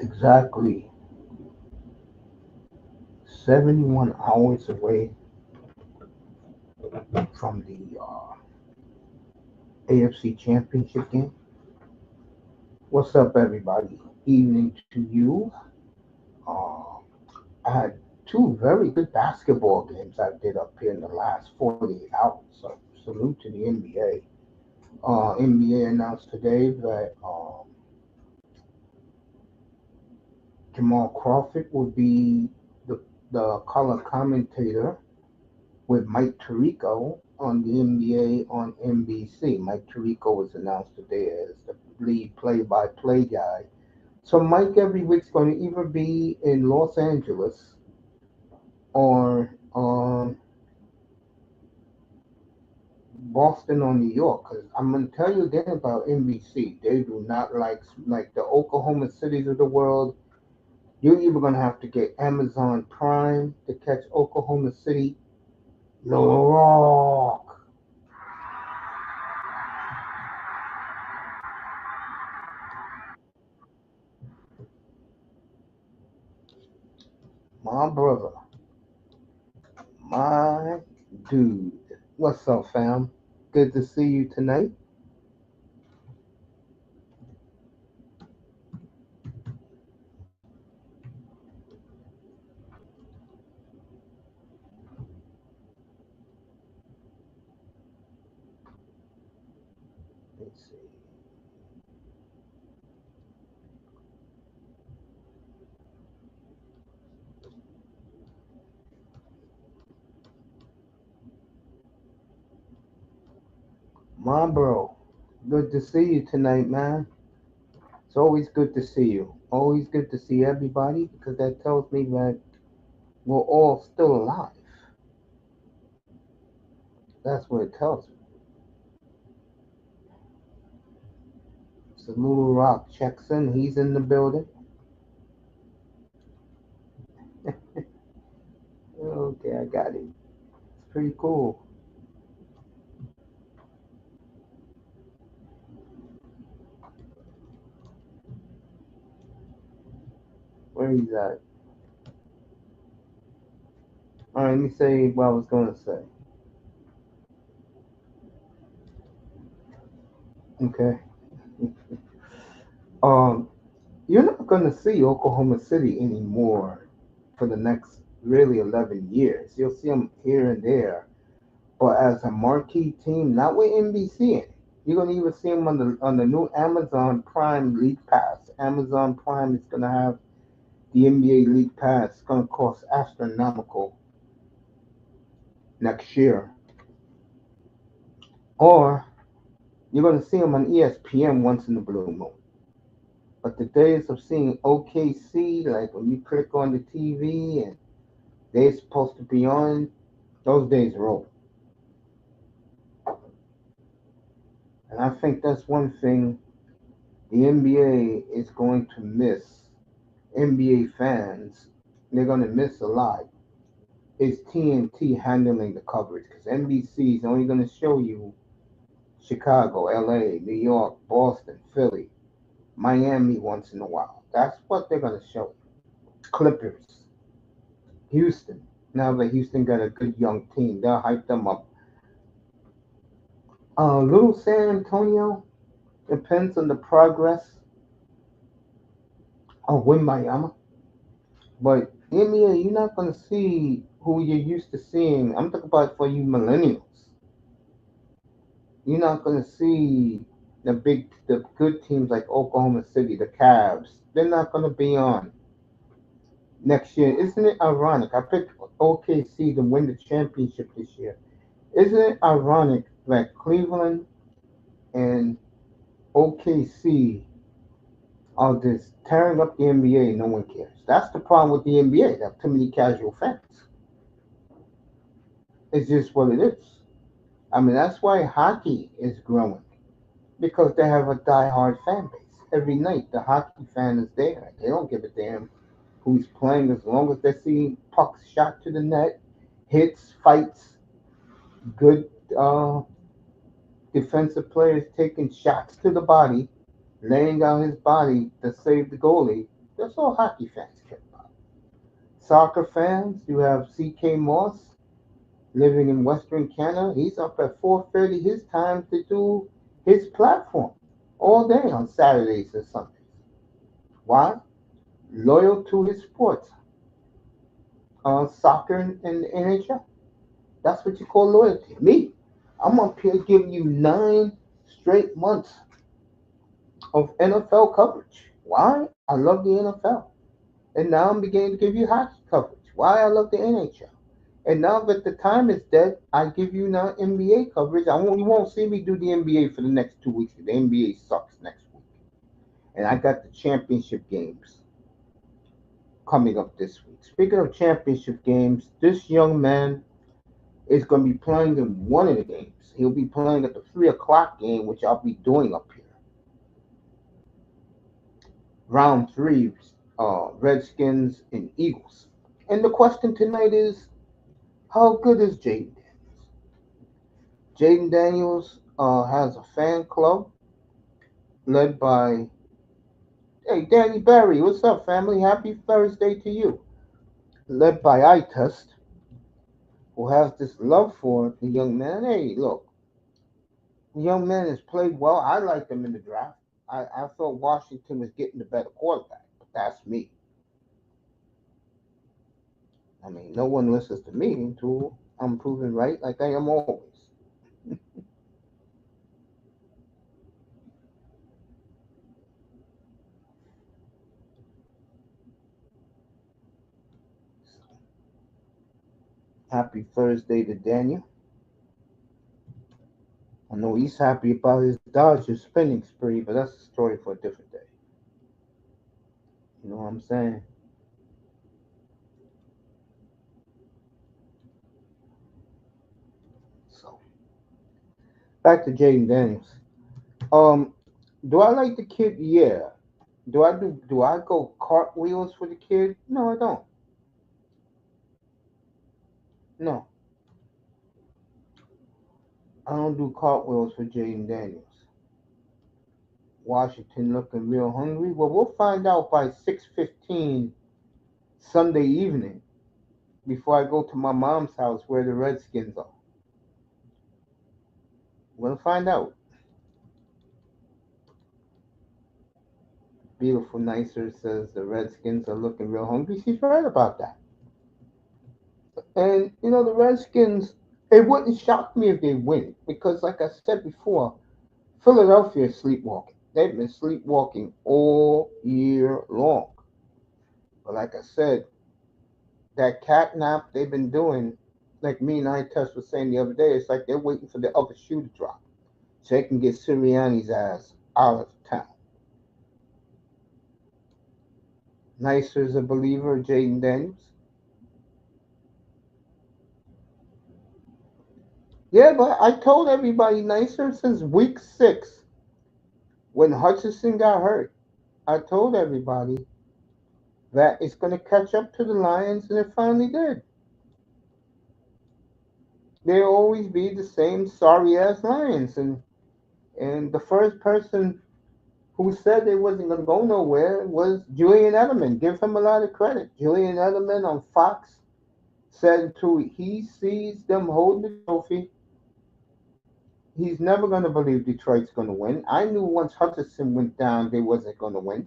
exactly 71 hours away from the AFC Championship game. What's up, everybody? Evening to you. Uh, I had two very good basketball games I did up here in the last 48 hours. So, salute to the NBA. NBA announced today that Jamal Crawford will be the, the color commentator with Mike Tirico on the NBA on NBC. Mike Tirico was announced today as the lead play-by-play guy. So Mike every week's going to either be in Los Angeles or Boston or New York. Because I'm going to tell you again about NBC. They do not like the Oklahoma cities of the world. You're either going to have to get Amazon Prime to catch Oklahoma City. No, my brother, my dude. What's up, fam? Good to see you tonight. Let's see. My bro, good to see you tonight, man. It's always good to see you. Always good to see everybody because that tells me that we're all still alive. That's what it tells me. So Little Rock checks in. He's in the building. Okay, I got it. It's pretty cool. Where he's at. All right, let me say what I was going to say. Okay. Um, you're not going to see Oklahoma City anymore for the next really 11 years. You'll see them here and there, but as a marquee team, not with NBC in it. You're going to even see them on the new Amazon Prime League Pass. Amazon Prime is going to have the NBA League Pass. It's going to cost astronomical next year. Or you're going to see them on ESPN once in the blue moon. But the days of seeing OKC, like when you click on the TV and they're supposed to be on, those days are over. And I think that's one thing the NBA is going to miss. NBA fans, they're going to miss a lot. Is TNT handling the coverage? Because NBC is only going to show you Chicago, LA, New York, Boston, Philly, Miami once in a while. That's what they're going to show you. Clippers, Houston. Now that Houston got a good young team, they'll hype them up. Little San Antonio depends on the progress of Wimbayama. But NBA, you're not going to see who you're used to seeing. I'm talking about for you millennials. You're not going to see the good teams like Oklahoma City, the Cavs. They're not going to be on next year. Isn't it ironic? I picked OKC to win the championship this year. Isn't it ironic that Cleveland and OKC are just tearing up the NBA and no one cares? That's the problem with the NBA. They have too many casual fans. It's just what it is. I mean, that's why hockey is growing because they have a die-hard fan base. Every night, the hockey fan is there. They don't give a damn who's playing as long as they see pucks shot to the net, hits, fights, good defensive players taking shots to the body, laying down his body to save the goalie. That's all hockey fans care about. Soccer fans, you have C.K. Moss living in Western Canada. He's up at 4:30 his time to do his platform all day on Saturdays and Sundays. Why? Loyal to his sports, soccer and the NHL. That's what you call loyalty. Me, I'm up here giving you 9 straight months of NFL coverage. Why? I love the NFL. And now I'm beginning to give you hockey coverage. Why? I love the NHL. And now that the time is dead, I give you now NBA coverage. You won't see me do the NBA for the next 2 weeks. The NBA sucks next week. And I got the championship games coming up this week. Speaking of championship games, this young man is going to be playing in one of the games. He'll be playing at the 3 o'clock game, which I'll be doing up here. Round three, Redskins and Eagles. And the question tonight is, how good is Jaden Daniels? Jaden Daniels has a fan club led by, hey, Danny Barry. What's up, family? Happy Thursday to you. Led by iTest, who has this love for the young man. Hey, look, the young man has played well. I liked him in the draft. I thought Washington was getting the better quarterback, but that's me. I mean, no one listens to me until I'm proven right, like I am always. Happy Thursday to Daniel. I know he's happy about his Dodgers spending spree, but that's a story for a different day. You know what I'm saying? So back to Jaden Daniels. Um, do I like the kid? Yeah. Do I go cartwheels for the kid? No, I don't. No, I don't do cartwheels for Jaden Daniels. Washington looking real hungry. Well, we'll find out by 6:15 Sunday evening before I go to my mom's house where the Redskins are. We're gonna find out. Beautiful Nicer says the Redskins are looking real hungry. She's right about that. And you know the Redskins. It wouldn't shock me if they win because, like I said before, Philadelphia is sleepwalking. They've been sleepwalking all year long. But like I said, that cat nap they've been doing, like me and I Test was saying the other day, it's like they're waiting for the other shoe to drop so they can get Sirianni's ass out of town. Nicer is a believer, Jaden Daniels. Yeah, but I told everybody Nicer since week 6 when Hutchinson got hurt. I told everybody that it's going to catch up to the Lions, and it finally did. They'll always be the same sorry ass Lions, and the first person who said they wasn't going to go nowhere was Julian Edelman. Give him a lot of credit. Julian Edelman on Fox said until he sees them holding the trophy, he's never going to believe Detroit's going to win. I knew once Hutchinson went down, they wasn't going to win.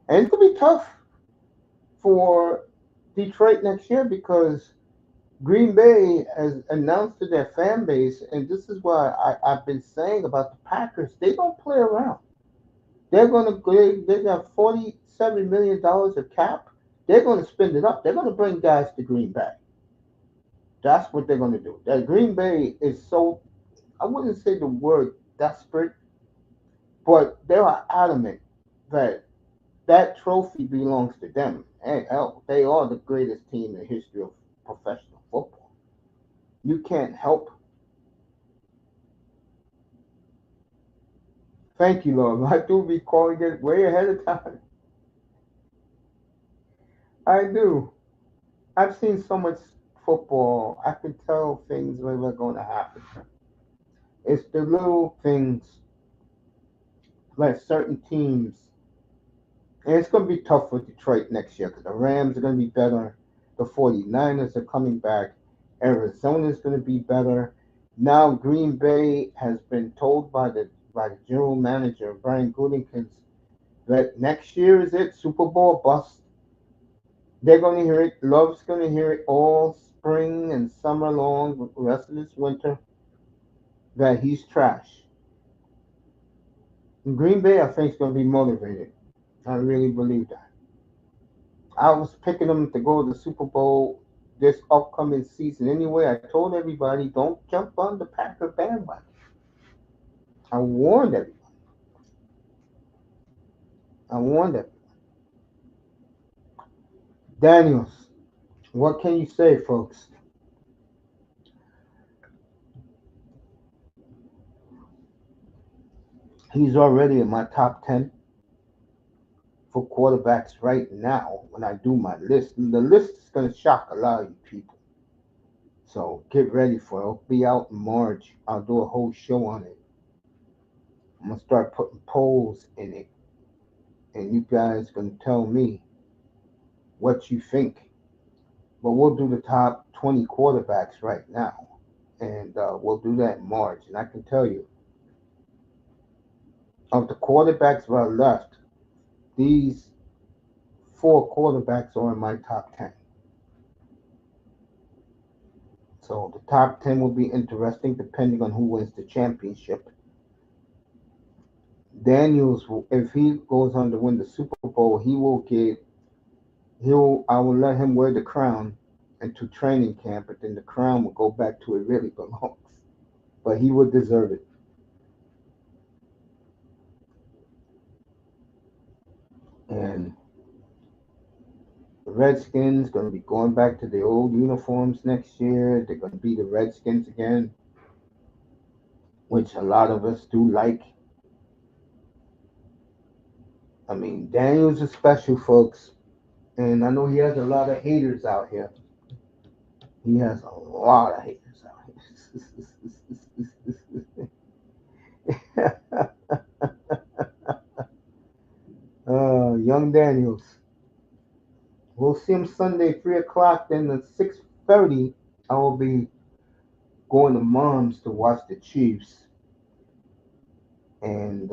And it's going to be tough for Detroit next year because Green Bay has announced to their fan base, and this is why I've been saying about the Packers, they don't play around. They got $47 million of cap. They're gonna spend it up. They're gonna bring guys to Green Bay. That's what they're gonna do. That Green Bay is so, I wouldn't say the word desperate, but they are adamant that that trophy belongs to them. And hell, they are the greatest team in the history of professional football. You can't help. Thank you, Lord. I do be calling it way ahead of time. I do. I've seen so much football. I can tell things when they're going to happen. It's the little things like certain teams And it's going to be tough for Detroit next year because the Rams are going to be better. The 49ers are coming back. Arizona is going to be better. Now Green Bay has been told by the general manager Brian Gutekunst that next year is it Super Bowl bust. They're going to hear it. Love's going to hear it all spring and summer long, the rest of this winter, that he's trash. And Green Bay, I think, is going to be motivated. I really believe that. I was picking them to go to the Super Bowl this upcoming season anyway. I told everybody, don't jump on the Packer bandwagon. I warned everybody. I warned everybody. Daniels, what can you say, folks? He's already in my top 10 for quarterbacks right now when I do my list. And the list is going to shock a lot of you people. So get ready for it. It'll be out in March. I'll do a whole show on it. I'm going to start putting polls in it. And you guys going to tell me what you think. But we'll do the top 20 quarterbacks right now. And we'll do that in March. And I can tell you, of the quarterbacks that are left, these four quarterbacks are in my top 10. So the top 10 will be interesting depending on who wins the championship. Daniels, if he goes on to win the Super Bowl, I will let him wear the crown into training camp, but then the crown will go back to it really belongs. But he would deserve it. And the Redskins going to be going back to the old uniforms next year. They're going to be the Redskins again, which a lot of us do like. I mean, Daniels is special, folks. And I know he has a lot of haters out here. He has a lot of haters out here. Young Daniels. We'll see him Sunday, 3 o'clock. Then at 6:30, I will be going to Mom's to watch the Chiefs. And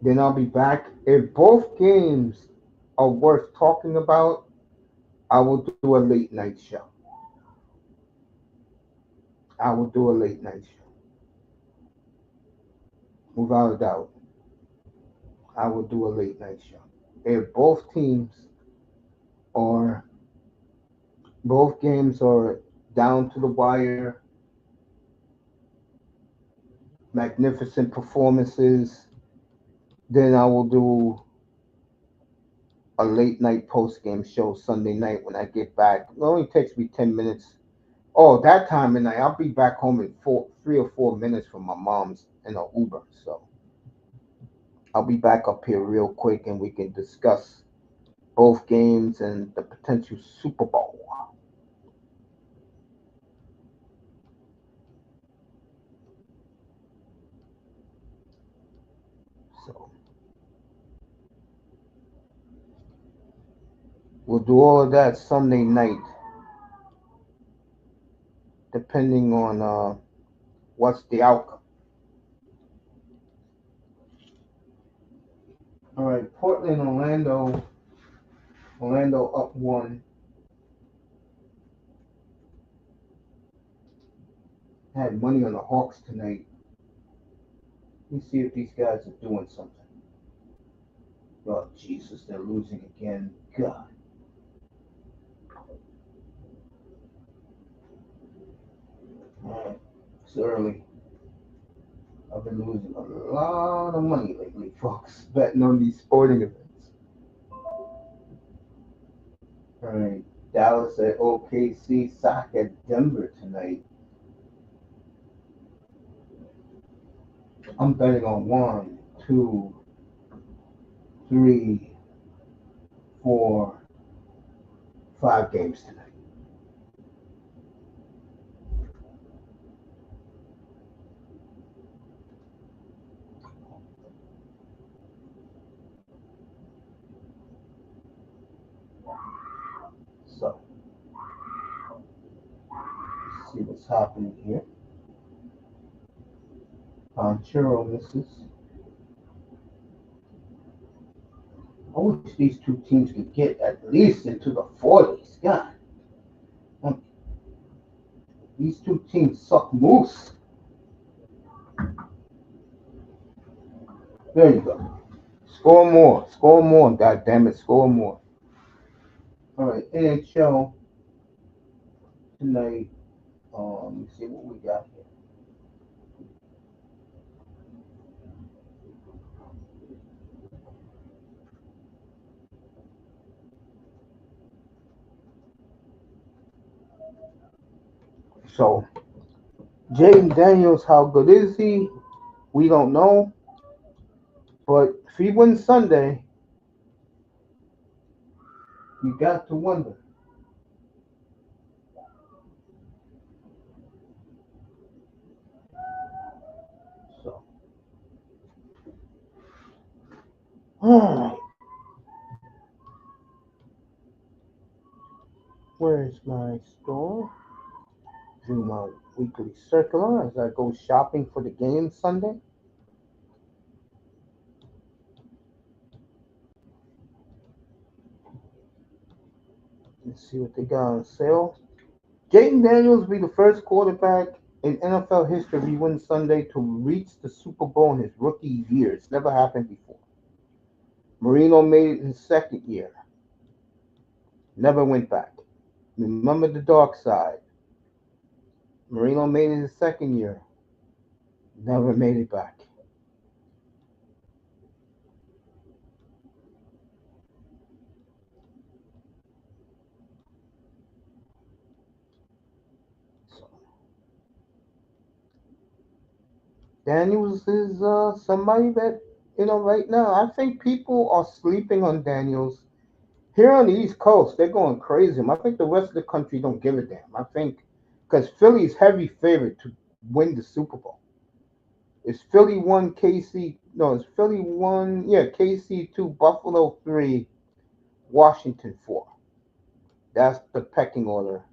then I'll be back. If both games are worth talking about, I will do a late night show. I will do a late night show. Without a doubt. I will do a late night show. If are both games are down to the wire, magnificent performances, then I will do a late night post game show Sunday night when I get back. It only takes me 10 minutes. Oh, that time of night I'll be back home in 3 or 4 minutes from my mom's in an Uber. So I'll be back up here real quick and we can discuss both games and the potential Super Bowl. So we'll do all of that Sunday night, depending on what's the outcome. All right, Portland, Orlando. Orlando up one. Had money on the Hawks tonight. Let me see if these guys are doing something. Oh Jesus, they're losing again. God. All right, it's early. I've been losing a lot of money lately, folks, betting on these sporting events. All right, Dallas at OKC, Sock at Denver tonight. I'm betting on one, two, three, 4, 5 games tonight. what's happening here. Churro misses. I wish these two teams could get at least into the 40s. God, these two teams suck moose. There you go. Score more. Score more. God damn it. Score more. All right. NHL tonight. Let me see what we got here. So, Jaden Daniels, how good is he? We don't know. But if he wins Sunday, you got to wonder. So, all right. Where's my store? Do my weekly circular as I go shopping for the game Sunday. Let's see what they got on sale. Jaden Daniels will be the first quarterback in NFL history win Sunday to reach the Super Bowl in his rookie year. It's never happened before. Marino made it his second year. Never went back. Remember the dark side. Marino made it his second year. Never made it back. So, Daniels is somebody that, right now, I think people are sleeping on Daniels. Here on the East Coast, they're going crazy. I think the rest of the country don't give a damn. I think because Philly's heavy favorite to win the Super Bowl. It's Philly 1, KC. No, it's Philly 1. Yeah, KC 2, Buffalo 3, Washington 4. That's the pecking order.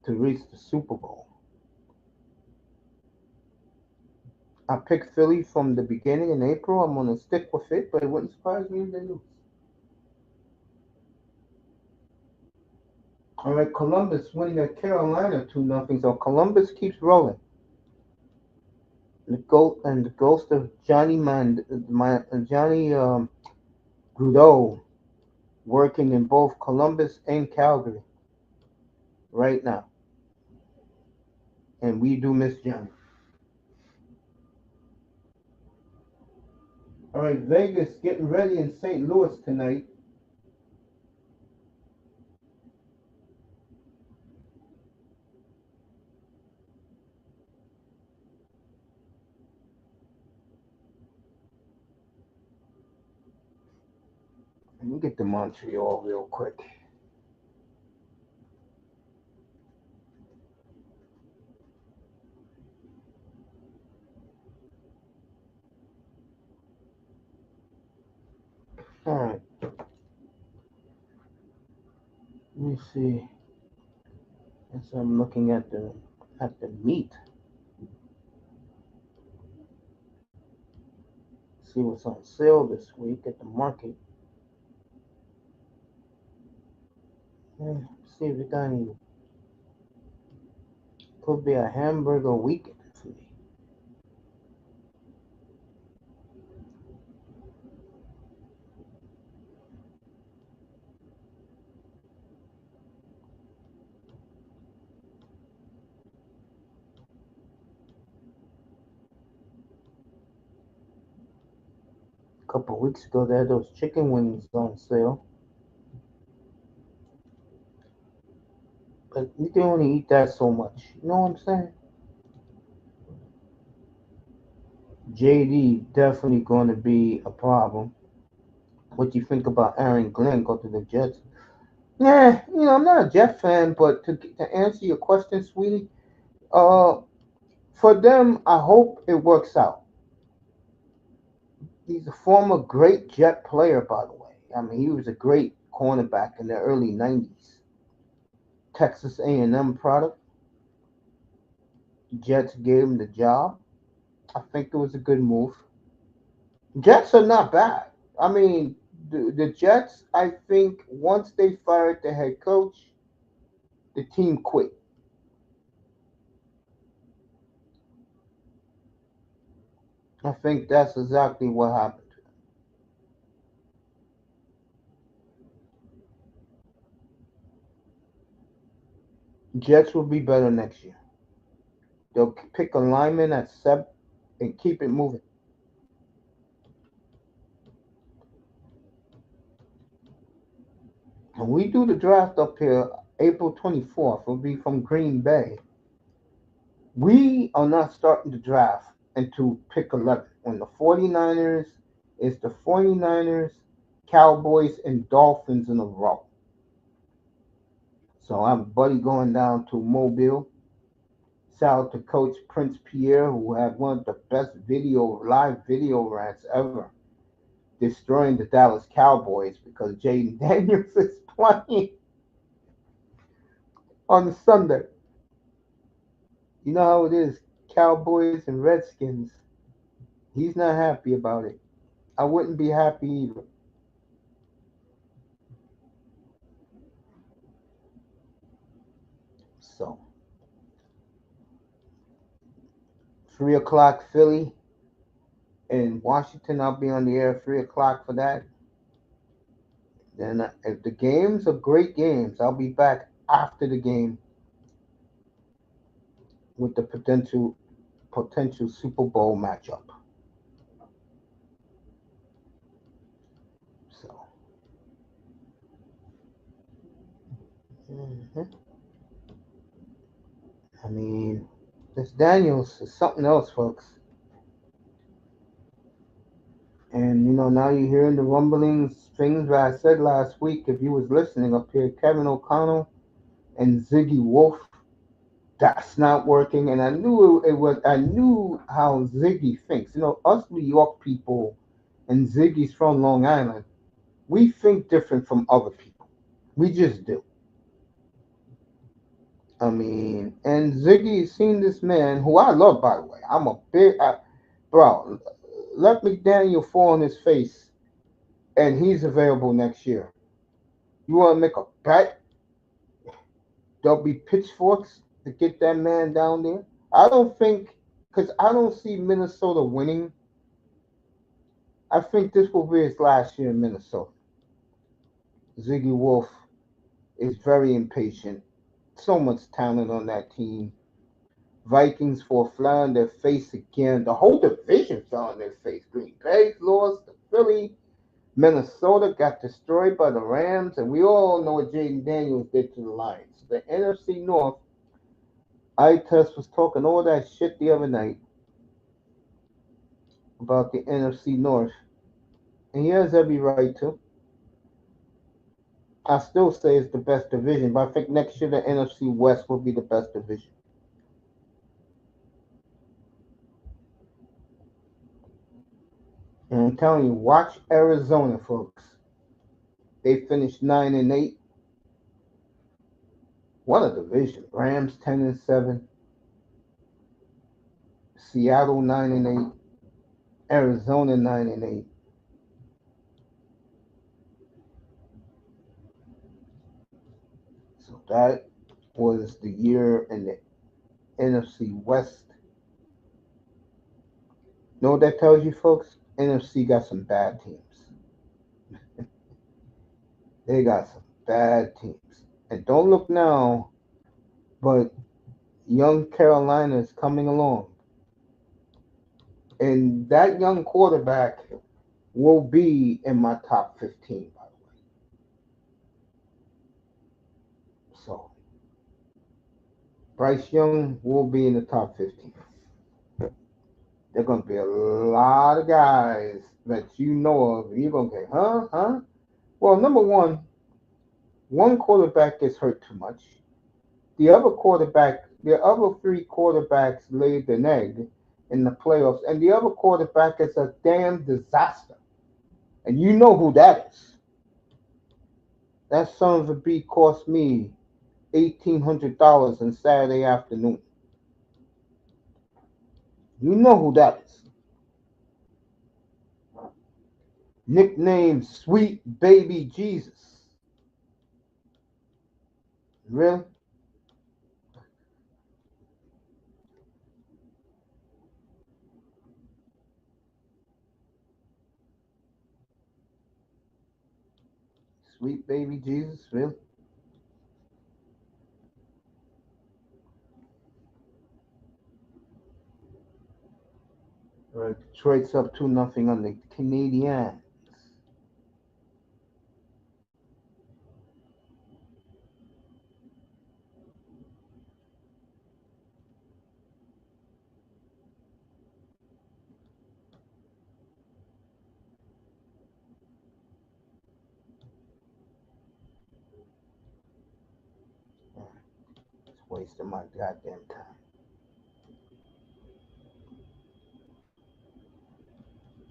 To reach the Super Bowl. I picked Philly from the beginning in April. I'm going to stick with it, but it wouldn't surprise me if they lose. All right, Columbus winning at Carolina 2-0. So Columbus keeps rolling. The ghost of Johnny Grudeau working in both Columbus and Calgary right now, and we do miss Johnny. All right, Vegas getting ready in St. Louis tonight. Let me get to Montreal real quick. All right, let me see. As I'm looking at the meat, see what's on sale this week at the market. See if we got any. Could be a hamburger weekend for me. A couple of weeks ago, they had those chicken wings on sale, but you can only eat that so much. You know what I'm saying? JD definitely going to be a problem. What do you think about Aaron Glenn go to the Jets? Yeah, I'm not a Jet fan, but to answer your question, sweetie, uh, for them, I hope it works out. He's a former great Jet player, by the way. I mean, he was a great cornerback in the early '90s. Texas A&M product. Jets gave him the job. I think it was a good move. Jets are not bad. I mean, the Jets, I think once they fired the head coach, the team quit. I think that's exactly what happened. Jets will be better next year. They'll pick a lineman at seven and keep it moving. And we do the draft up here April 24th. It'll be from Green Bay. We are not starting the draft until pick 11 when the 49ers is the 49ers, Cowboys, and Dolphins in a row. So I have a buddy going down to Mobile. Shout out to Coach Prince Pierre, who had one of the best live video rants ever, destroying the Dallas Cowboys because Jaden Daniels is playing on Sunday. You know how it is, Cowboys and Redskins. He's not happy about it. I wouldn't be happy either. So 3 o'clock Philly in Washington. I'll be on the air 3 o'clock for that. Then if the games are great games, I'll be back after the game with the potential Super Bowl matchup. So, mhm. I mean, this Daniels is something else, folks. And now you're hearing the rumblings, things that I said last week. If you was listening up here, Kevin O'Connell and Ziggy Wolf, that's not working. And I knew it was. I knew how Ziggy thinks. Us New York people, and Ziggy's from Long Island. We think different from other people. We just do. I mean, and Ziggy seen this man who I love, by the way. I'm a bro. Let McDaniel fall on his face, and he's available next year. You want to make a bet? There'll be pitchforks to get that man down there. I don't think, because I don't see Minnesota winning. I think this will be his last year in Minnesota. Ziggy Wolf is very impatient. So much talent on that team. Vikings for fly on their face again. The whole division fell on their face. Green Bay lost to Philly. Minnesota got destroyed by the Rams, and we all know what Jaden Daniels did to the Lions. The NFC North, I-Test was talking all that shit the other night about the NFC North, and he has every right to. I still say it's the best division, but I think next year the NFC West will be the best division. And I'm telling you, watch Arizona, folks. They finished 9-8. What a division! Rams 10-7, Seattle 9-8, Arizona 9-8. So that was the year in the NFC West. Know what that tells you, folks? NFC got some bad teams. They got some bad teams. And don't look now, but young Carolina is coming along. And that young quarterback will be in my top 15, by the way. So Bryce Young will be in the top 15. There are going to be a lot of guys that you know of. You're going to say, huh? Huh? Well, number one quarterback gets hurt too much. The other three quarterbacks laid an egg, in the playoffs, and the other quarterback is a damn disaster. And you know who that is. That son of a bee cost me $1,800 on Saturday afternoon. You know who that is. Nicknamed Sweet Baby Jesus. Really? Sweet Baby Jesus? Really? Detroit's up 2-0 on the Canadiens. It's wasting my goddamn time.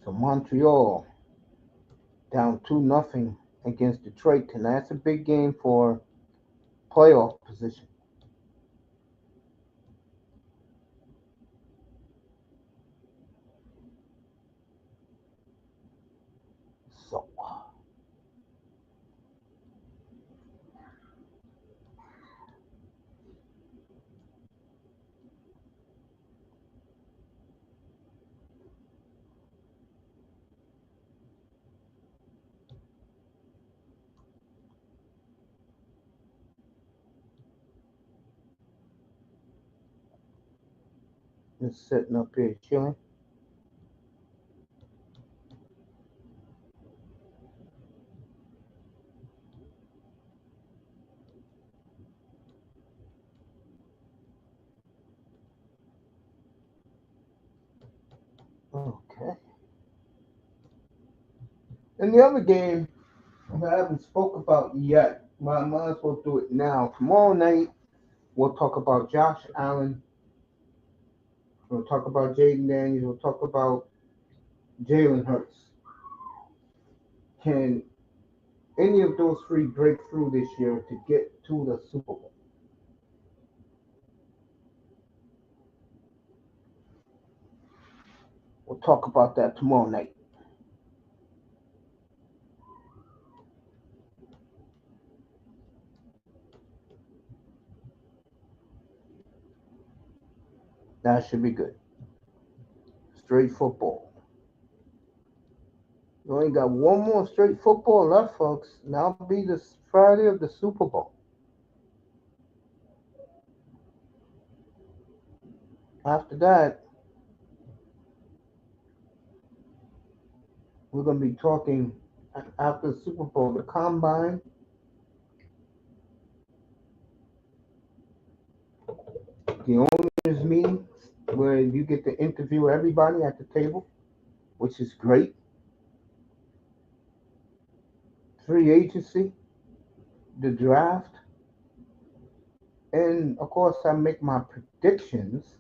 So Montreal down 2-0 against Detroit tonight. That's a big game for playoff position. So just sitting up here chilling. Okay. And the other game I haven't spoke about yet, but I might as well do it now. Tomorrow night we'll talk about Josh Allen. We'll talk about Jaden Daniels. We'll talk about Jalen Hurts. Can any of those three break through this year to get to the Super Bowl? We'll talk about that tomorrow night. That should be good. Straight football. We only got one more straight football left, folks. And that'll be this Friday of the Super Bowl. After that, we're going to be talking after the Super Bowl, the combine, the owners' meeting, where you get to interview everybody at the table, which is great. Free agency, the draft, and of course, I make my predictions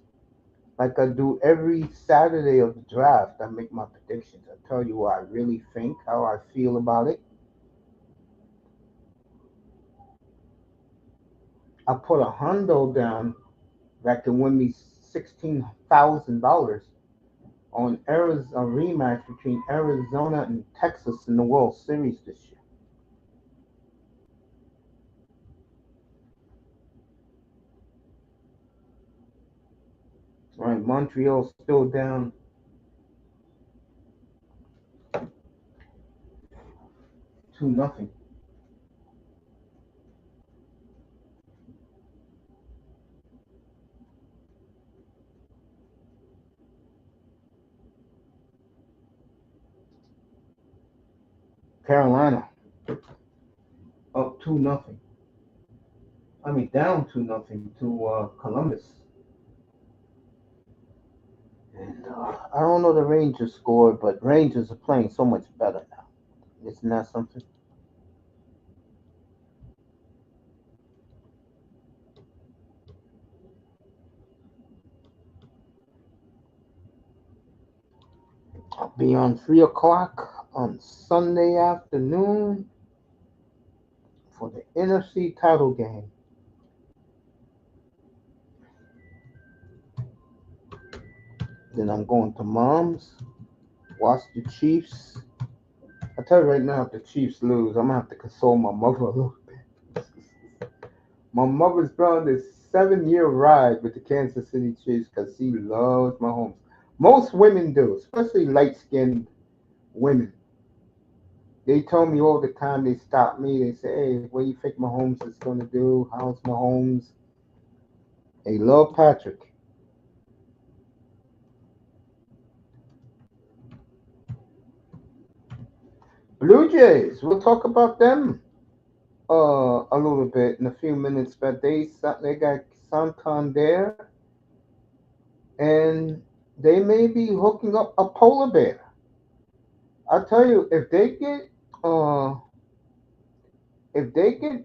like I do every Saturday of the draft. I make my predictions. I tell you what I really think, how I feel about it. I put a hundo down that can win me $16,000 on Arizona, a rematch between Arizona and Texas in the World Series this year. All right, Montreal's still down 2-0. Carolina up 2-0. I mean down 2-0 to Columbus. And I don't know the Rangers score, but Rangers are playing so much better now. Isn't that something? I'll be on 3 o'clock on Sunday afternoon for the NFC title game. Then I'm going to mom's, watch the Chiefs. I tell you right now, if the Chiefs lose, I'm gonna have to console my mother a little bit. My mother's been on this 7 year ride with the Kansas City Chiefs because she loves Mahomes. Most women do, especially light skinned women. They tell me all the time, they stop me, they say, hey, what do you think Mahomes is going to do? How's Mahomes? They love Patrick. Blue Jays, we'll talk about them a little bit in a few minutes, but they got Santander and they may be hooking up a polar bear. I tell you, uh if they get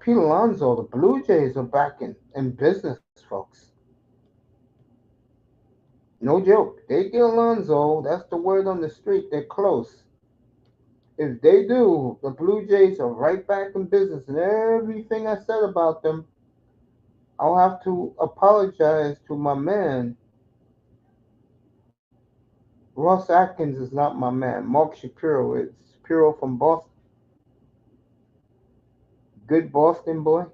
Pete Alonso, the Blue Jays are back in business, folks. No joke. They get Alonso, that's the word on the street. They're close. If they do, the Blue Jays are right back in business, and everything I said about them, I'll have to apologize to my man. Ross Atkins is not my man. Mark Shapiro is. Shapiro from Boston. Good Boston boy.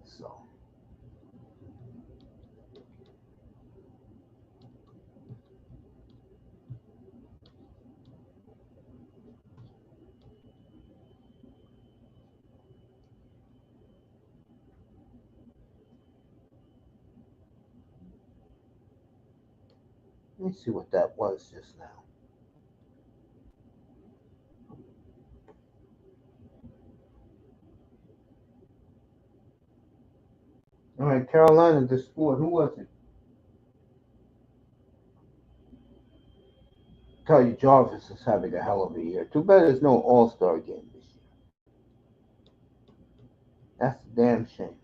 So let me see what that was just now. All right, Carolina, the sport. Who was it? Tell you, Jarvis is having a hell of a year. Too bad there's no All Star game this year. That's a damn shame.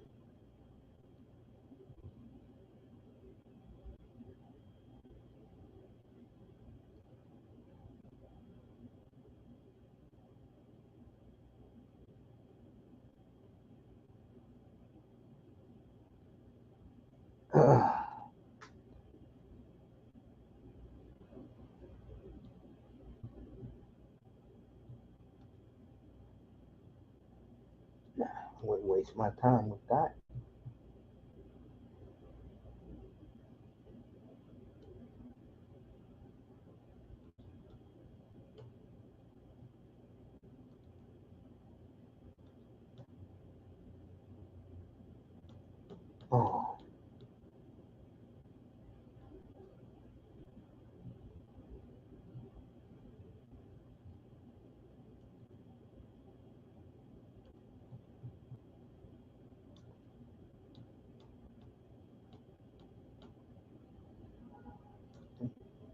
Nah, I wouldn't waste my time with that. Oh,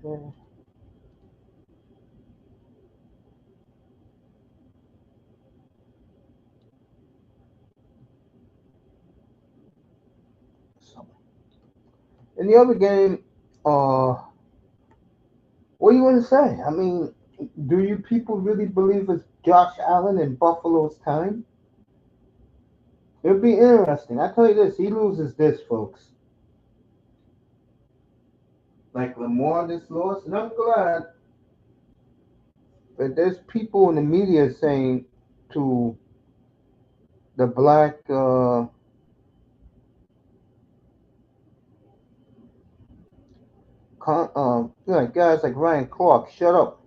yeah. So, in the other game, what do you want to say? I mean, do you people really believe it's Josh Allen in Buffalo's time? It'll be interesting. I tell you this, he loses this, folks. Like Lamar this loss, and I'm glad that there's people in the media saying to the black guys like Ryan Clark, shut up.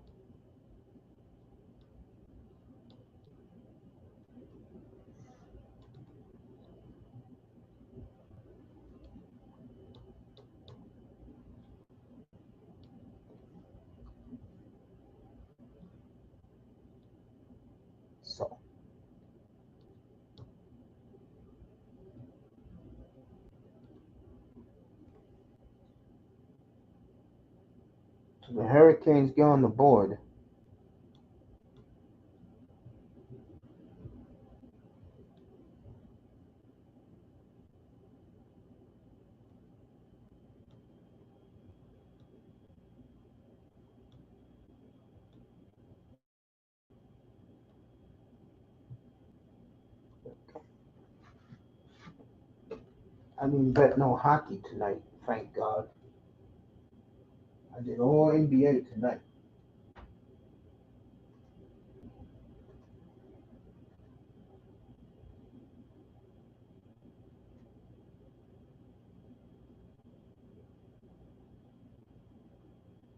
So The Hurricanes get on the board. I didn't bet no hockey tonight, thank God. I did all NBA tonight.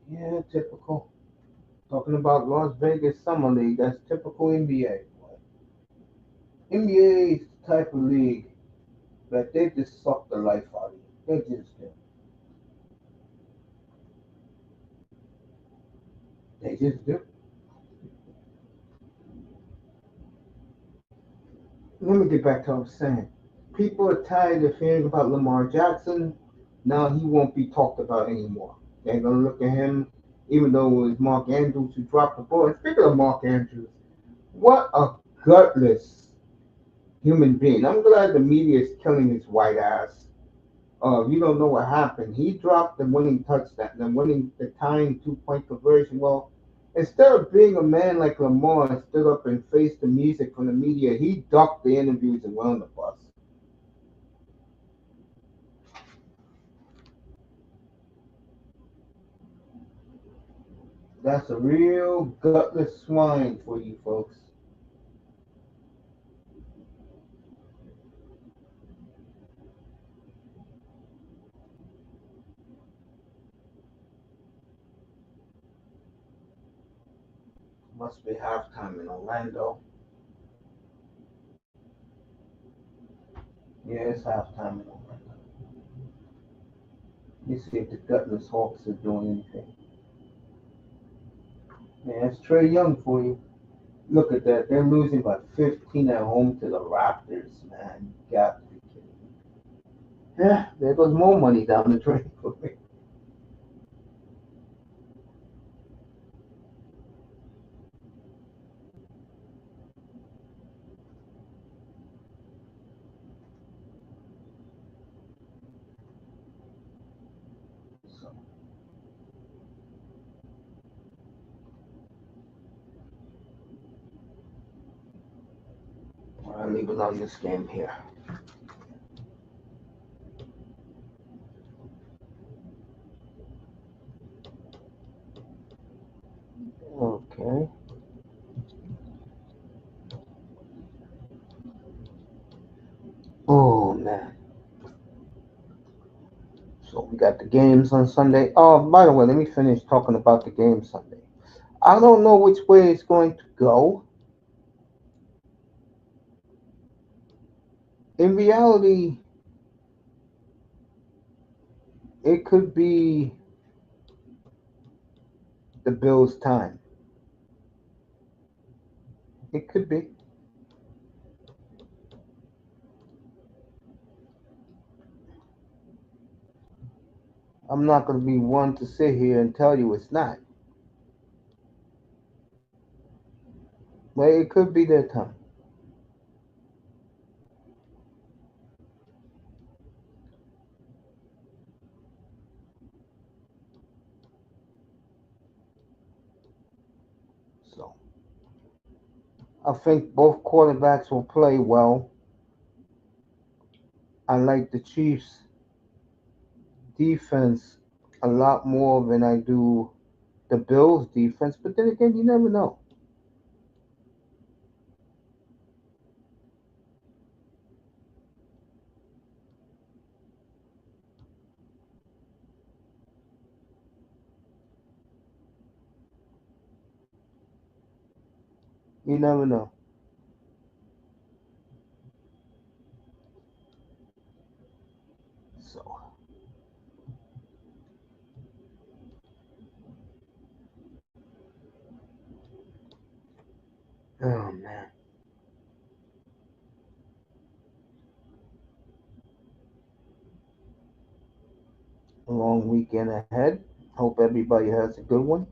Yeah, typical. Talking about Las Vegas Summer League, that's typical NBA. NBA is the type of league that they just suck the life out of you. They just do. They just do. Let me get back to what I was saying. People are tired of hearing about Lamar Jackson. Now he won't be talked about anymore. They're gonna look at him, even though it was Mark Andrews who dropped the ball. And speaking of Mark Andrews, what a gutless human being. I'm glad the media is killing his white ass. You don't know what happened. He dropped the winning touchdown, the tying 2-point conversion. Well, instead of being a man like Lamar and stood up and faced the music from the media, he ducked the interviews and went on the bus. That's a real gutless swine for you folks. Must be halftime in Orlando. Yeah, it's halftime in Orlando. Let me see if the gutless Hawks are doing anything. Yeah, it's Trey Young for you. Look at that. They're losing by 15 at home to the Raptors, man. You got to be kidding me. Yeah, there goes more money down the drain for me. So I'll leave it on this game here. Okay. Oh man. So we got the games on Sunday. Oh, by the way, let me finish talking about the game Sunday. I don't know which way it's going to go. In reality, it could be the Bills' time. It could be. I'm not going to be one to sit here and tell you it's not. But it could be their time. So I think both quarterbacks will play well. I like the Chiefs' defense a lot more than I do the Bills' defense. But then again, you never know. You never know. So, oh man, a long weekend ahead. Hope everybody has a good one.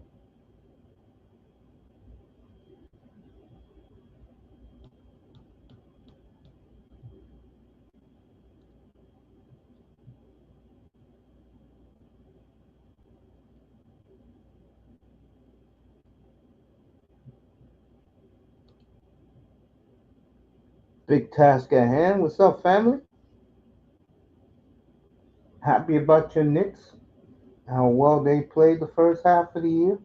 Big task at hand. What's up, family? Happy about your Knicks? How well they played the first half of the year?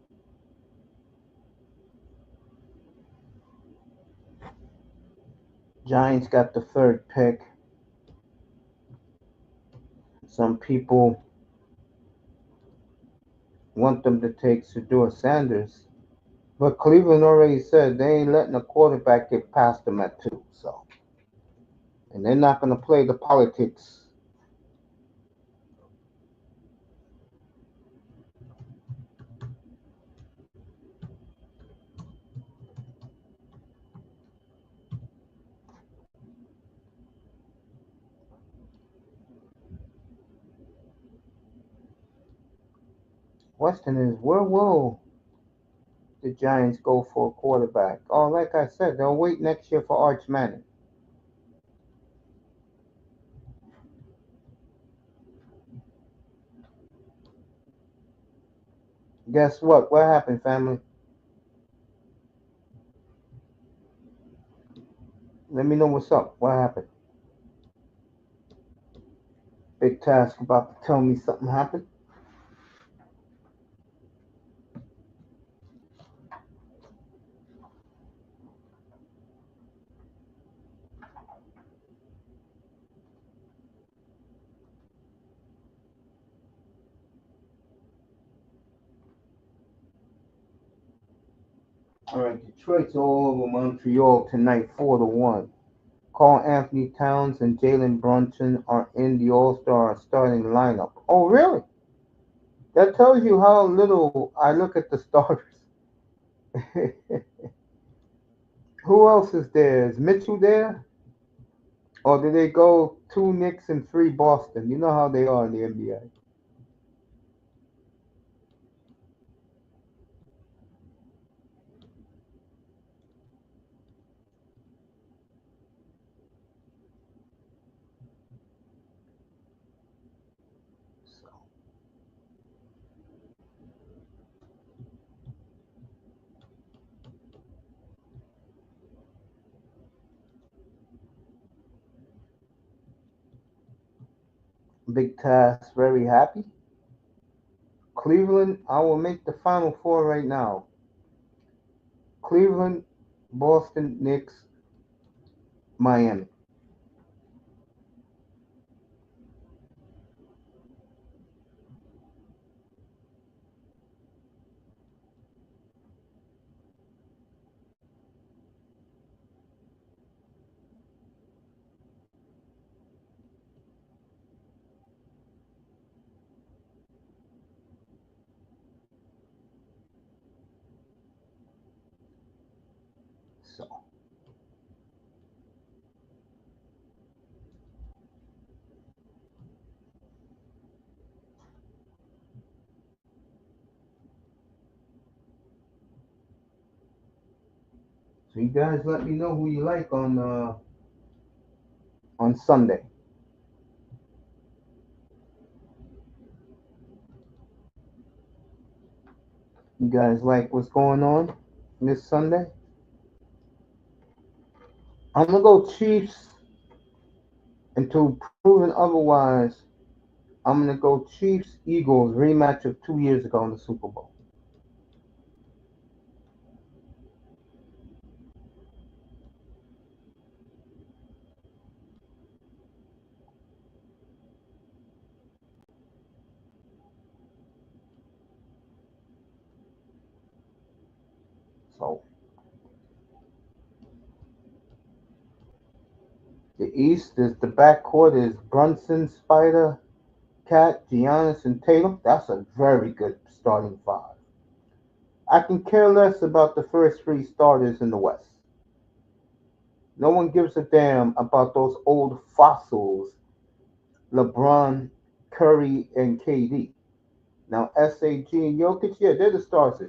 Giants got the third pick. Some people want them to take Shador Sanders, but Cleveland already said they ain't letting a quarterback get past them at 2. So, and they're not going to play the politics. Question is, where will the Giants go for a quarterback? Oh, like I said, they'll wait next year for Arch Manning. Guess what? What happened, family? Let me know what's up. What happened? Big task about to tell me something happened. All right, Detroit's all over Montreal tonight, 4-1. Carl Anthony Towns and Jalen Brunson are in the All-Star starting lineup. Oh, really? That tells you how little I look at the starters. Who else is there? Is Mitchell there? Or did they go 2 Knicks and 3 Boston? You know how they are in the NBA. So, Big Task, very happy. Cleveland, I will make the Final Four right now. Cleveland, Boston, Knicks, Miami. So, so you guys let me know who you like on Sunday. You guys like what's going on this Sunday? I'm gonna go Chiefs until proven otherwise. I'm gonna go Chiefs Eagles rematch of 2 years ago in the Super Bowl. So the East is the backcourt is Brunson, Spider, Cat, Giannis, and Tatum. That's a very good starting five. I can care less about the first 3 starters in the West. No one gives a damn about those old fossils, LeBron, Curry, and KD. Now SAG and Jokic, yeah, they're the stars.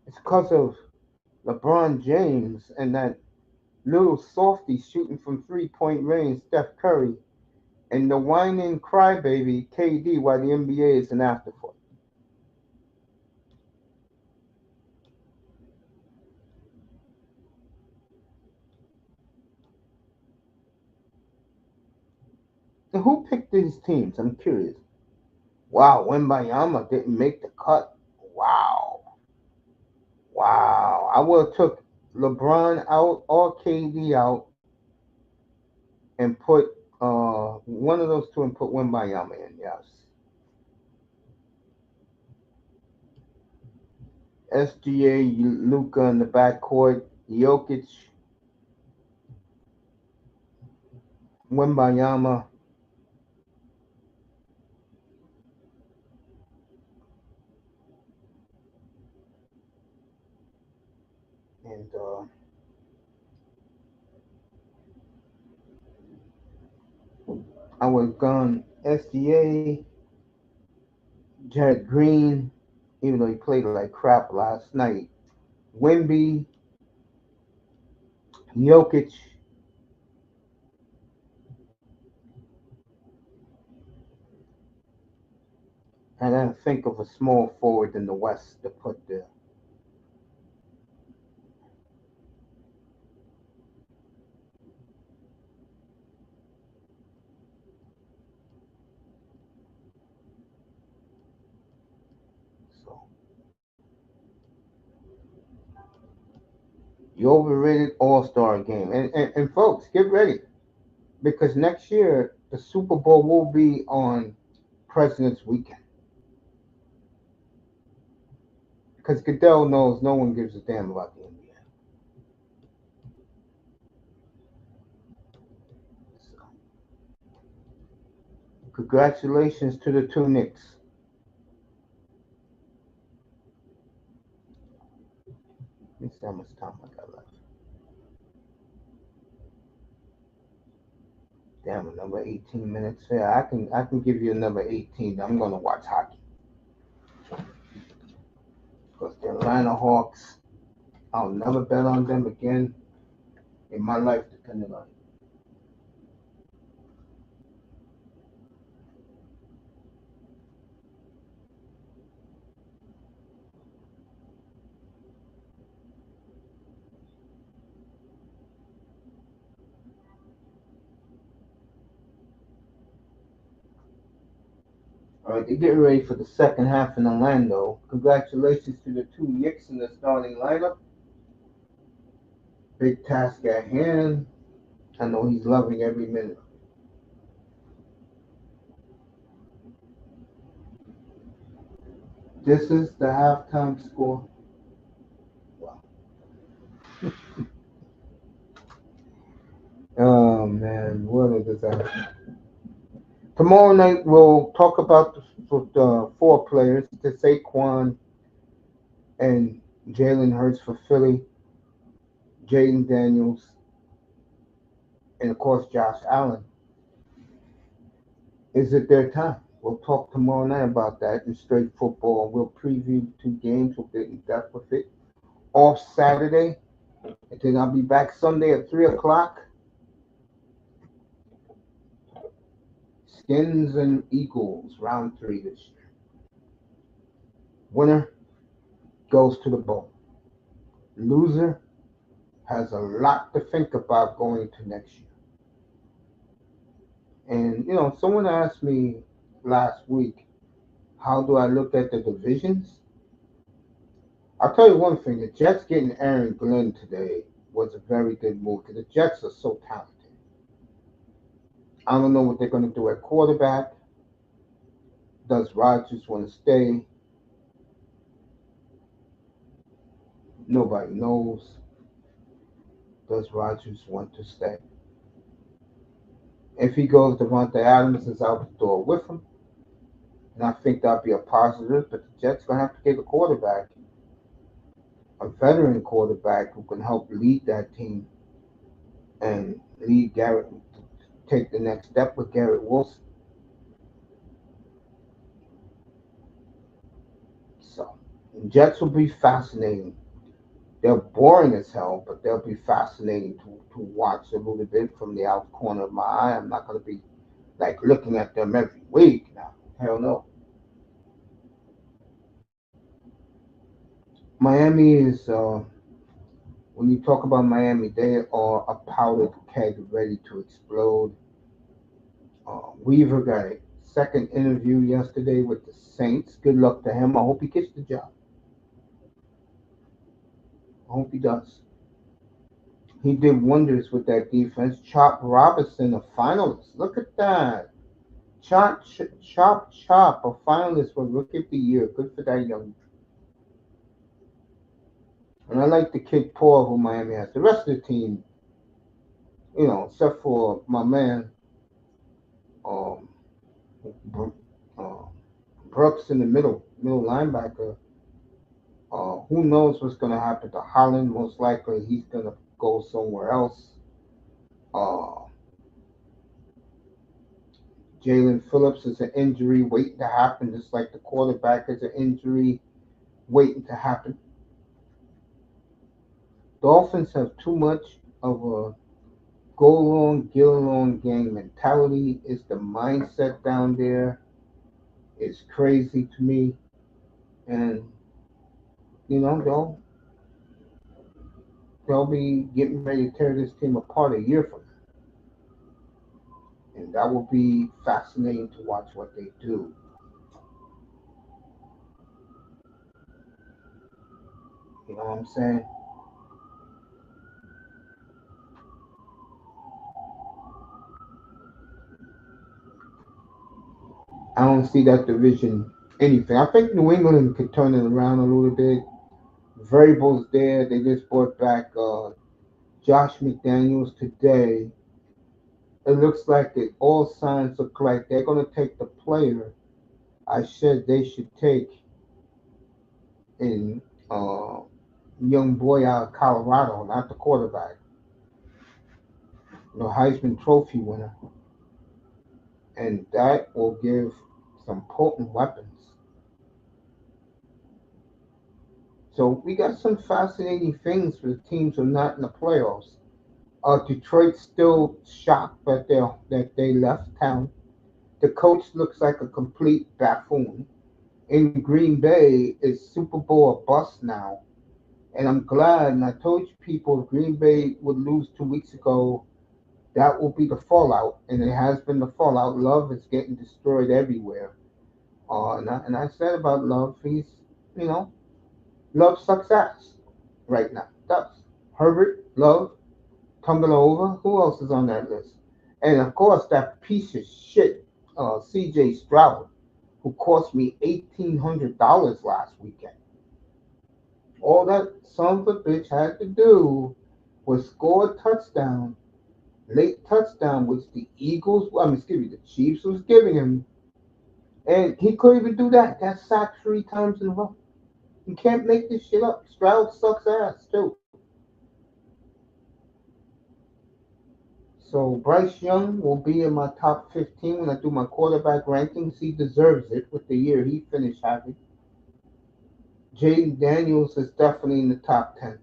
It's because of LeBron James and that little softy shooting from 3 point range, Steph Curry, and the whining crybaby KD, while the NBA is an afterthought. And who picked these teams? I'm curious. Wow, Wembayama didn't make the cut. Wow. Wow. I would have took LeBron out or KD out and put one of those two and put Wembayama in, yes. SGA, Luca in the backcourt, Jokic, Wembayama, and I would have gone SGA, Jared Green, even though he played like crap last night. Wemby, Jokic, and then think of a small forward in the West to put there. So you overrated All Star game, and folks, get ready because next year the Super Bowl will be on President's Weekend. Because Goodell knows no one gives a damn about the NBA. So, congratulations to the two Knicks. Let me see how much time I got left. Damn, another 18 minutes. Yeah, I can give you another 18. I'm gonna watch hockey because the Atlanta Hawks. I'll never bet on them again in my life, depending on it. All right, they're getting ready for the second half in Orlando. Congratulations to the two Knicks in the starting lineup. Big task at hand. I know he's loving every minute. This is the halftime score. Wow. Oh man, what a disaster. Tomorrow night we'll talk about the four players: the Saquon and Jalen Hurts for Philly, Jaden Daniels, and of course Josh Allen. Is it their time? We'll talk tomorrow night about that in straight football. We'll preview two games. We'll get in depth with it. Off Saturday, and then I'll be back Sunday at 3 o'clock. Skins and Eagles, round three this year. Winner goes to the bowl. Loser has a lot to think about going to next year. And someone asked me last week, how do I look at the divisions? I'll tell you one thing: the Jets getting Aaron Glenn today was a very good move because the Jets are so talented. I don't know what they're going to do at quarterback. Does Rodgers want to stay? Nobody knows. Does Rodgers want to stay? If he goes, Devontae Adams is out the door with him, and I think that'll be a positive. But the Jets gonna have to get a quarterback, a veteran quarterback who can help lead that team and lead Garrett, take the next step with Garrett Wilson. Jets will be fascinating. They're boring as hell, but they'll be fascinating to watch a little bit from the out corner of my eye. I'm not going to be like looking at them every week now. Hell no. Miami is, when you talk about Miami, they are a powdered keg ready to explode. Weaver got a second interview yesterday with the Saints. Good luck to him. I hope he gets the job. I hope he does. He did wonders with that defense. Chop Robinson, a finalist. Look at that. Chop, a finalist for Rookie of the Year. Good for that young. And I like the kid Paul who Miami has. The rest of the team, except for my man, um, uh, Brooks in the middle linebacker. Who knows what's going to happen to Holland? Most likely he's going to go somewhere else. Uh, Jalen Phillips is an injury waiting to happen, just like the quarterback is an injury waiting to happen. Dolphins have too much of a go along, get along gang mentality. Is the mindset down there? It's crazy to me, and they'll be getting ready to tear this team apart a year from now, and that will be fascinating to watch what they do. You know what I'm saying? I don't see that division anything. I think New England could turn it around a little bit. Variables there. They just brought back Josh McDaniels today. It looks like all signs look like they're going to take the player I said they should take in young boy out of Colorado, not the quarterback, the Heisman Trophy winner, and that will give some potent weapons. So we got some fascinating things for the teams who are not in the playoffs. Detroit's still shocked that they left town. The coach looks like a complete buffoon. In Green Bay is Super Bowl or bust now. And I'm glad, and I told you people if Green Bay would lose 2 weeks ago, that will be the fallout. And it has been the fallout. Love is getting destroyed everywhere. And I said about Love, you know, Love sucks ass right now. Does. Herbert, Love, tumble over. Who else is on that list? And of course, that piece of shit, CJ Stroud, who cost me $1,800 last weekend. All that son of a bitch had to do was score a touchdown, late touchdown, which the the Chiefs was giving him, and he couldn't even do that. Got sacked 3 times in a row. You can't make this shit up. Stroud sucks ass too. So Bryce Young will be in my top 15 when I do my quarterback rankings. He deserves it with the year he finished having. Jaden Daniels is definitely in the top 10.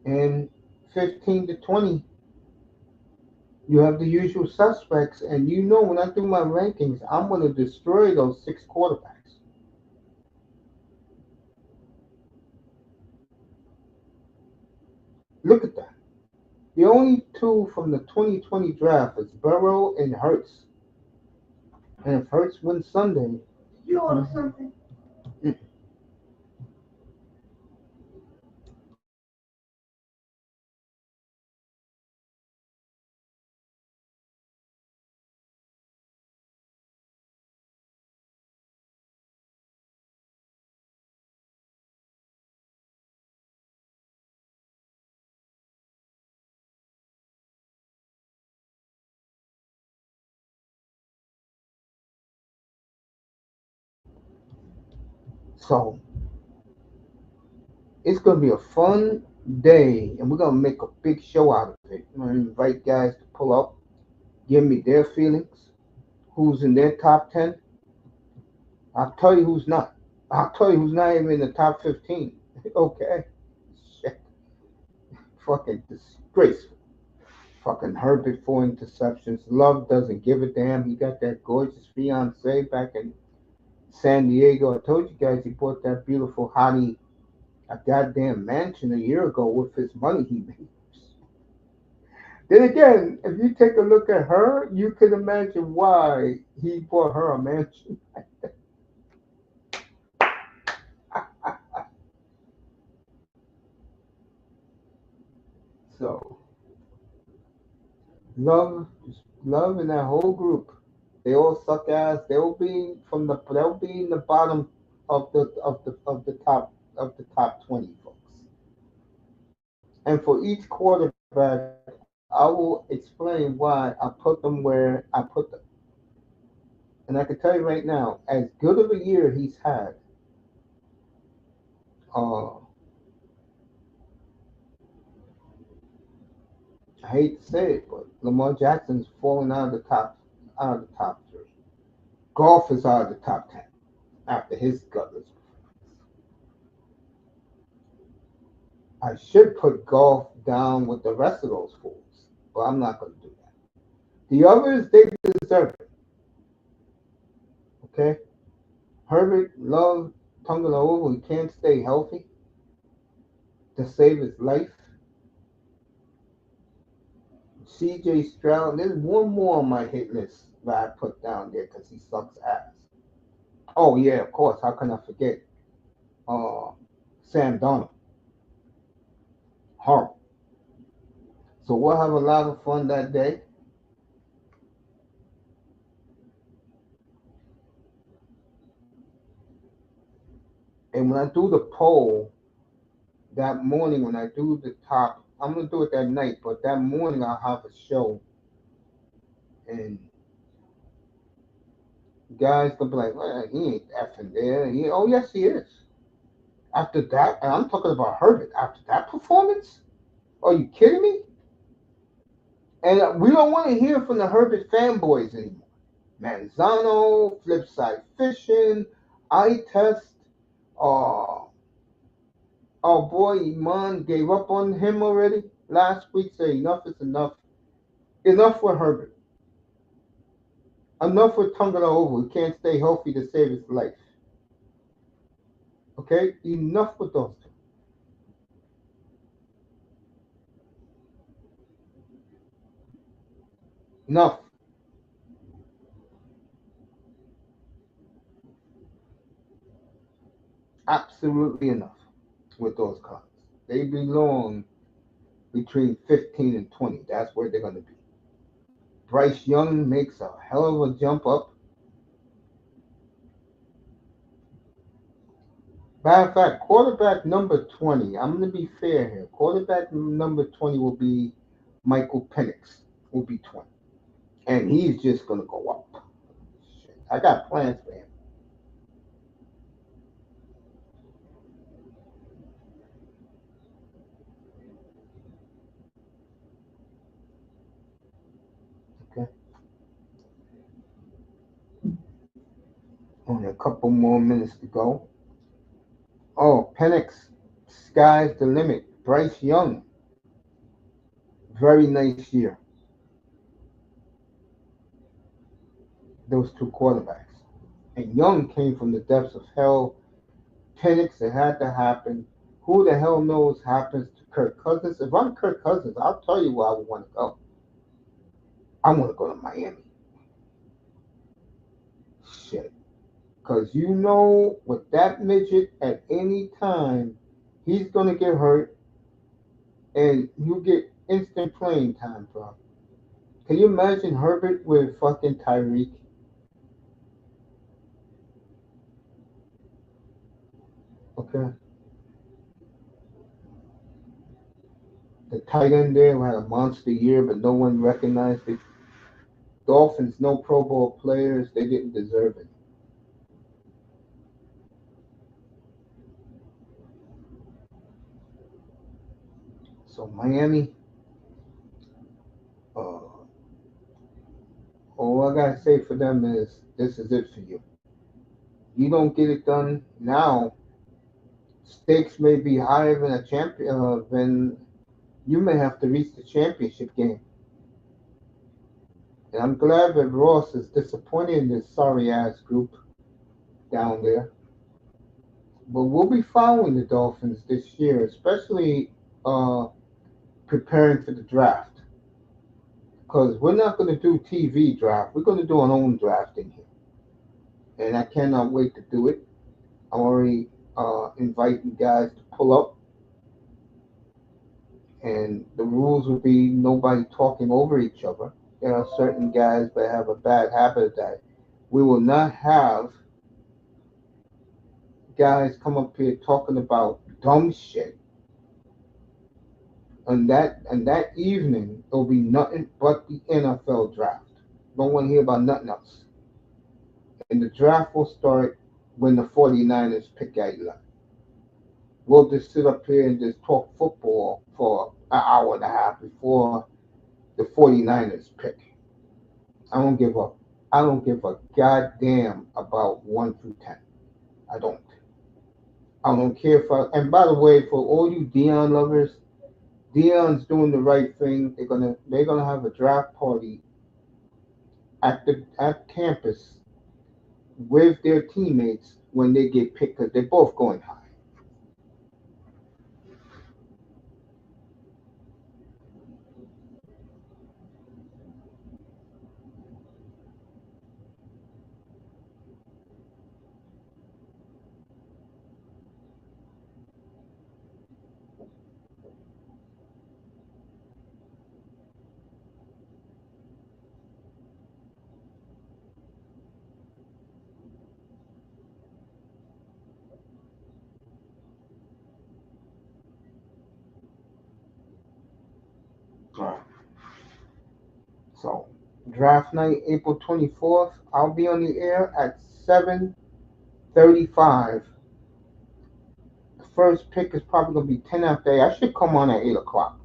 And 15 to 20, you have the usual suspects. And when I do my rankings, I'm going to destroy those 6 quarterbacks. Look at that. The only two from the 2020 draft is Burrow and Hurts. And if Hurts wins Sunday, you order something. So it's going to be a fun day, and we're going to make a big show out of it. I'm going to invite guys to pull up, give me their feelings, who's in their top 10, I'll tell you who's not. I'll tell you who's not even in the top 15. Okay? Shit. Fucking disgraceful. Fucking Herbert, 4 interceptions. Love doesn't give a damn. He got that gorgeous fiance back in San Diego. I told you guys he bought that beautiful hottie a goddamn mansion a year ago with his money he made. Then again, if you take a look at her, you can imagine why he bought her a mansion. So love, love, and that whole group, they all suck ass. They'll be in the bottom of the top 20, folks. And for each quarterback, I will explain why I put them where I put them. And I can tell you right now, as good of a year he's had, uh, I hate to say it, but Lamar Jackson's fallen out of the top three. Golf is out of the top 10 after his gutless. I should put golf down with the rest of those fools, but I'm not going to do that. The others, they deserve it. Okay, Herbert, Love, Tungaloa, he can't stay healthy to save his life. C.J. Stroud, there's one more on my hit list that I put down there because he sucks ass. Oh yeah, of course. How can I forget? Uh, Sam Donald, horrible. So we'll have a lot of fun that day. And when I do the poll that morning, when I do the top, I'm gonna do it that night. But that morning I'll have a show, and guys gonna be like, well, he ain't effing there. Oh yes, he is. After that, and I'm talking about Herbert. After that performance, are you kidding me? And we don't want to hear from the Herbert fanboys anymore. Manzano, Flipside Fishing, I Test. Uh, oh boy, Iman gave up on him already last week. Say enough is enough. Enough with Herbert. Enough with Tungala. He can't stay healthy to save his life. Okay, enough with those two. Enough. Absolutely enough with those cards. They belong between 15 and 20. That's where they're going to be. Bryce Young makes a hell of a jump up. Matter of fact, quarterback number 20, I'm going to be fair here. Quarterback number 20 will be Michael Penix, will be 20. And he's just going to go up. Shit. I got plans for him. Okay. Only a couple more minutes to go. Oh, Penix, sky's the limit. Bryce Young, very nice year. Those two quarterbacks. And Young came from the depths of hell. Penix, it had to happen. Who the hell knows happens to Kirk Cousins? If I'm Kirk Cousins, I'll tell you where I would want to go. I want to go to Miami. Shit. Because you know, with that midget at any time, he's going to get hurt and you get instant playing time, bro. Can you imagine Herbert with fucking Tyreek? Okay. The tight end there who had a monster year, but no one recognized it. Dolphins, no Pro Bowl players. They didn't deserve it. So Miami, uh, all I gotta say for them is this is it for you. You don't get it done now, stakes may be higher than a champion. Than you may have to reach the championship game. And I'm glad that Ross is disappointed in this sorry ass group down there. But we'll be following the Dolphins this year, especially uh, preparing for the draft. Because we're not going to do TV draft. We're going to do our own draft in here. And I cannot wait to do it. I'm already inviting guys to pull up. And the rules will be nobody talking over each other. There are certain guys that have a bad habit that we will not have guys come up here talking about dumb shit. And that evening it'll be nothing but the NFL draft. Don't want to hear about nothing else. And the draft will start when the 49ers pick at 11. We'll just sit up here and just talk football for an hour and a half before the 49ers pick. I don't give a I don't give a goddamn about 1 through 10. I don't. I don't care if I. And by the way, for all you Dion lovers, Dion's doing the right thing. They're gonna have a draft party at campus with their teammates when they get picked because they're both going high. All right. So draft night, April 24th. I'll be on the air at 7:35. The first pick is probably gonna be 10 after 8. I should come on at 8 o'clock.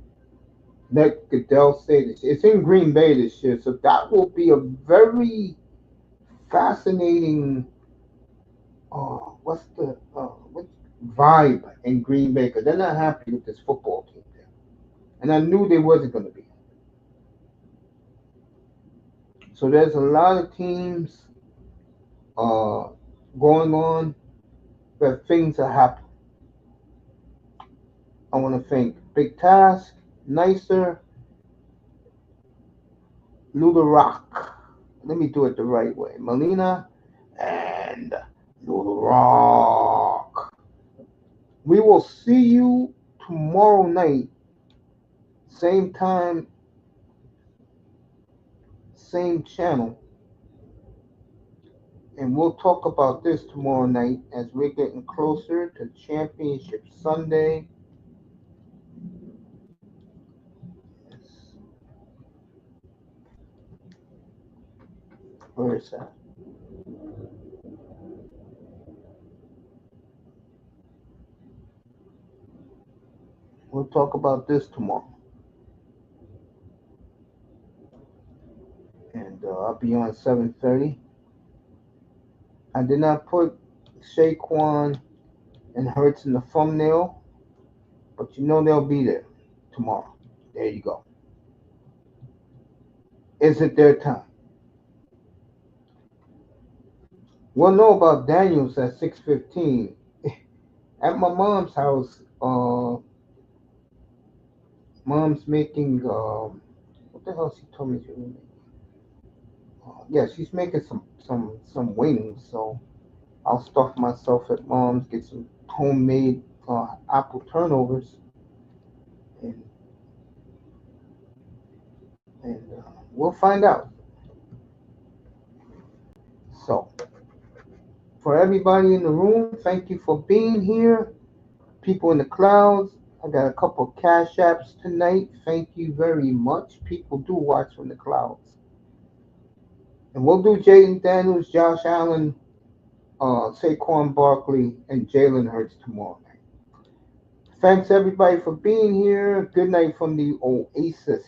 Let Goodell say this. It's in Green Bay this year, so that will be a very fascinating. What's the what vibe in Green Bay? Because they're not happy with this football team there, and I knew they wasn't going to be. So there's a lot of teams uh, going on that things are happening. I want to thank Big Task, Nicer, Luda Rock. Let me do it the right way. Melina and Luda Rock. We will see you tomorrow night, same time, same channel, and we'll talk about this tomorrow night as we're getting closer to Championship Sunday. Where is that? We'll talk about this tomorrow, and I'll be on 7:30. I did not put Saquon and Hurts in the thumbnail, but you know they'll be there tomorrow. There you go. Is it their time? We'll know about Daniels at 6:15. At my mom's house, mom's making what the hell she told me she was making. Yeah, she's making some wings, so I'll stuff myself at mom's, get some homemade apple turnovers, and we'll find out. So, for everybody in the room, thank you for being here. People in the clouds, I got a couple of cash apps tonight. Thank you very much. People do watch from the clouds. And we'll do Jaden Daniels, Josh Allen, Saquon Barkley, and Jalen Hurts tomorrow night. Thanks everybody for being here. Good night from the Oasis.